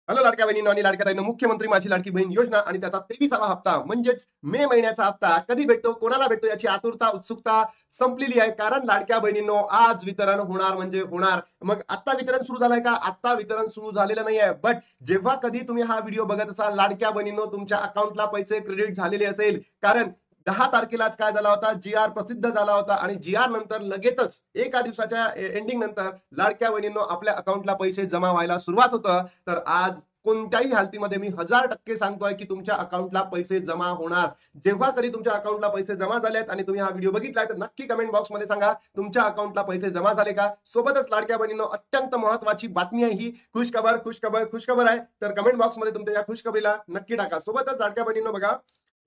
Hello लाडक्या बहिणींनो आणि लाडक्या ताईंनो, मुख्यमंत्री माझी लाडकी बहीण योजना आणि त्याचा 23वा हप्ता म्हणजेच मे महिन्याचा हप्ता कधी भेटतो, कोणाला भेटतो याची आतुरता, उत्सुकता संपलेली आहे. कारण लाडक्या बहिणींनो, आज वितरण होणार म्हणजे होणार. मग आता वितरण सुरू झालंय का? आता वितरण सुरू झालेलं नाहीये. बट जेव्हा कधी तुम्ही हा व्हिडिओ बघत असाल, लाडक्या बहिणींनो, तुमच्या अकाउंटला पैसे क्रेडिट झालेले असेल. कारण 10 तारखेला काय झाला होता, जी आर प्रसिद्ध झाला होता आणि जी आर नंतर लगेचच एका दिवसाच्या एंडिंग नंतर लाडक्या बहिणींनो आपल्या अकाउंटला पैसे जमा व्हायला सुरुवात होतं. तर आज कोणत्याही हालतीमध्ये मी 1000% सांगतोय की तुमच्या अकाउंटला पैसे जमा होणार. जेव्हा कधी तुमच्या अकाउंटला पैसे जमा झालेत आणि तुम्ही हा व्हिडिओ बघितलाय, तर नक्की कमेंट बॉक्समध्ये सांगा तुमच्या अकाउंटला पैसे जमा झाले का. सोबतच लाडक्या बहिणींनो, अत्यंत महत्वाची बातमी आहे ही. खुशखबर खुशखबर खुशखबर आहे. तर कमेंट बॉक्समध्ये तुमच्या या खुशखबरीला नक्की टाका. सोबतच लाडक्या बहिणींनो, बघा,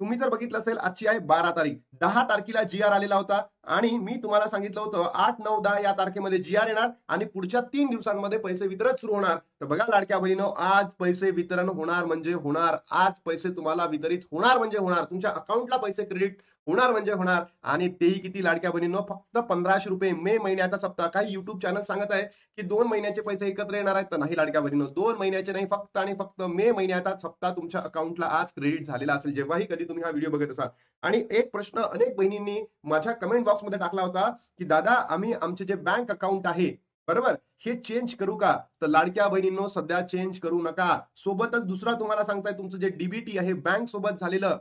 तुम्ही जर बघितलं असेल, आजची आहे 12 तारीख. 10 तारखेला जी आर आलेला होता आणि मी तुम्हाला सांगितलं होतं 8, 9, 10 या तारखेमध्ये जी आर येणार आणि पुढच्या 3 दिवसांमध्ये पैसे वितरण सुरू होणार. तर बघा लाडक्या बहिणीनो, आज पैसे वितरण होणार म्हणजे होणार. आज पैसे तुम्हाला वितरित होणार म्हणजे होणार. तुमच्या अकाउंटला पैसे क्रेडिट होणार म्हणजे होणार. आणि तेही किती लाडक्या बहिणींनो, फक्त 1500 रुपये. मे महिन्याचा सप्ताह. काही युट्यूब चॅनल सांगत आहे की 2 महिन्याचे पैसे एकत्र येणार आहेत. तर नाही लाडक्या बहिणींनो, 2 महिन्याचे नाही, फक्त आणि फक्त मे महिन्याचा हप्ता तुमच्या अकाउंटला आज क्रेडिट झालेला असेल, जेव्हाही कधी तुम्ही हा व्हिडिओ बघत असाल. आणि एक प्रश्न अनेक बहिणींनी माझ्या कमेंट बॉक्समध्ये टाकला होता की दादा, आम्ही आमचे जे बँक अकाउंट आहे, बरोबर, हे चेंज करू का? तर लाडक्या बहिणींनो, सध्या चेंज करू नका. सोबतच दुसरा तुम्हाला सांगताय, तुमचं जे डीबीटी आहे बँक सोबत झालेलं,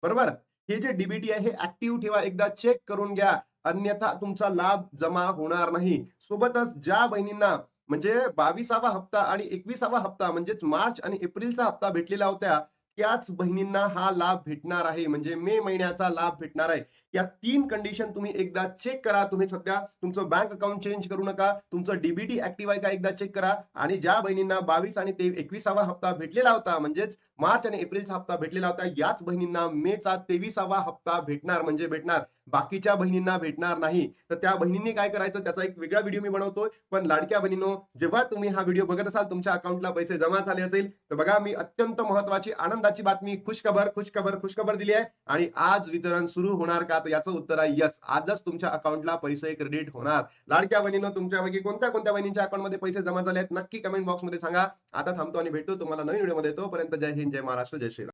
बरोबर, हे जे डीबीटी आहे हे ऍक्टिव्ह ठेवा, एकदा चेक करून घ्या. अन्यथा तुमचा लाभ जमा होणार नाही. सोबतच ज्या बहिणींना म्हणजे 22वा हप्ता आणि 21वा हप्ता म्हणजेच मार्च आणि एप्रिलचा हप्ता भेटलेला होत्या, त्याच बहिणींना हा लाभ भेटणार आहे. म्हणजे मे महिन्याचा लाभ भेटणार आहे. या 3 कंडिशन तुम्ही एकदा चेक करा. तुम्ही सध्या तुमचं बँक अकाउंट चेंज करू नका. तुमचं डीबीटी ऍक्टिव्ह आहे का एकदा चेक करा. आणि ज्या बहिणींना 22 आणि 21वा हप्ता भेटलेला होता, म्हणजेच मार्च आणि एप्रिलचा हप्ता भेटलेला होता, याच बहिणींना मेचा 23वा हप्ता भेटणार म्हणजे भेटणार. बाकीच्या बहिणींना भेटणार नाही. तर त्या बहिणींनी काय करायचं, त्याचा एक वेगळा व्हिडिओ मी बनवतोय. पण लाडक्या बहिणींनो, जेव्हा तुम्ही हा व्हिडिओ बघत असाल, तुमच्या अकाउंटला पैसे जमा झाले असेल, तर बघा, मी अत्यंत महत्वाची आनंदाची बातमी, खुशखबर खुशखबर खुशखबर दिली आहे. आणि आज वितरण सुरू होणार का? तर याचं उत्तर आहे यस. आजच तुमच्या अकाउंटला पैसे क्रेडिट होणार. लाडक्या बहिणींनो, तुमच्यापैकी कोणत्या कोणत्या बहिणींच्या अकाउंटमध्ये पैसे जमा झाले आहेत, नक्की कमेंट बॉक्समध्ये सांगा. आता थांबतो आणि भेटतो तुम्हाला नवीन व्हिडिओमध्ये. तोपर्यंत जय हिंद, जय महाराष्ट्र, जय श्रीराम.